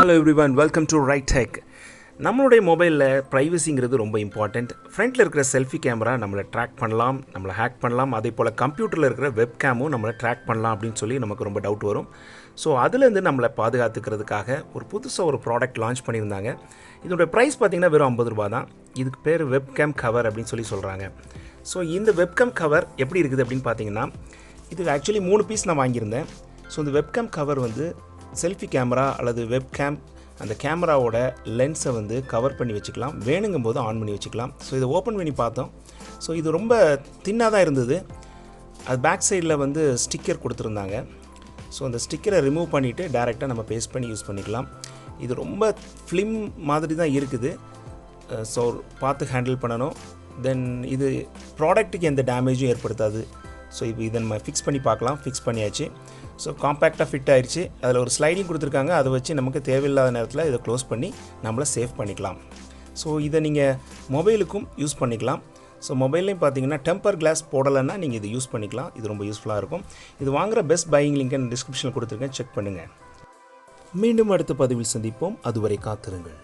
Hello everyone, welcome to Right Tech. நம்மளுடைய மொபைலில் ப்ரைவசிங்கிறது ரொம்ப இம்பார்ட்டண்ட். ஃப்ரண்ட்டில் இருக்கிற செல்ஃபி கேமரா நம்மளை ட்ராக் பண்ணலாம், நம்மளை ஹேக் பண்ணலாம். அதே போல் கம்ப்யூட்டரில் இருக்கிற வெப்கேமும் நம்மளை ட்ராக் பண்ணலாம் அப்படின்னு சொல்லி நமக்கு ரொம்ப டவுட் வரும். ஸோ அதுலேருந்து நம்மளை பாதுகாத்துக்கிறதுக்காக ஒரு புதுசாக ஒரு ப்ராடக்ட் லான்ச் பண்ணியிருந்தாங்க. இதோட ப்ரைஸ் பார்த்திங்கன்னா வெறும் 50 ரூபா தான். இதுக்கு பேர் வெப்கேம் கவர் அப்படின்னு சொல்லி சொல்கிறாங்க. ஸோ இந்த வெப்கேம் கவர் எப்படி இருக்குது அப்படின்னு பார்த்தீங்கன்னா, இது ஆக்சுவலி 3 பீஸ் நான் வாங்கியிருந்தேன். ஸோ இந்த வெப்கேம் கவர் வந்து செல்ஃபி கேமரா அல்லது வெப்கேம் அந்த கேமராவோட லென்ஸை வந்து கவர் பண்ணி வச்சுக்கலாம், வேணுங்கும் போது ஆன் பண்ணி வச்சுக்கலாம். ஸோ இதை ஓப்பன் பண்ணி பார்த்தோம். ஸோ இது ரொம்ப தின்னாக தான் இருந்தது. அது பேக் சைடில் வந்து ஸ்டிக்கர் கொடுத்துருந்தாங்க. ஸோ அந்த ஸ்டிக்கரை ரிமூவ் பண்ணிவிட்டு டேரெக்டாக நம்ம பேஸ்ட் பண்ணி யூஸ் பண்ணிக்கலாம். இது ரொம்ப ஃபிலிம் மாதிரி தான் இருக்குது. ஸோ பார்த்து ஹேண்டில் பண்ணணும். தென் இது ப்ராடக்ட்டுக்கு எந்த டேமேஜும் ஏற்படுத்தாது. ஸோ இப்போ இதை நம்ம ஃபிக்ஸ் பண்ணி பார்க்கலாம். ஃபிக்ஸ் பண்ணியாச்சு. ஸோ காம்பேக்டாக ஃபிட் ஆயிடுச்சு. அதில் ஒரு ஸ்லைடிங் கொடுத்துருக்காங்க. அதை வச்சு நமக்கு தேவையில்லாத நேரத்தில் இதை க்ளோஸ் பண்ணி நம்மளை சேவ் பண்ணிக்கலாம். ஸோ இதை நீங்கள் மொபைலுக்கும் யூஸ் பண்ணிக்கலாம். ஸோ மொபைல்லையும் பார்த்தீங்கன்னா டெம்பர் கிளாஸ் போடலைன்னா நீங்கள் இதை யூஸ் பண்ணிக்கலாம். இது ரொம்ப யூஸ்ஃபுல்லாக இருக்கும். இது வாங்குகிற பெஸ்ட் பையிங் லிங்க் டிஸ்கிரிப்ஷனில் கொடுத்துருக்கேன், செக் பண்ணுங்கள். மீண்டும் அடுத்த பதிவில் சந்திப்போம். அதுவரை காத்திருங்கள்.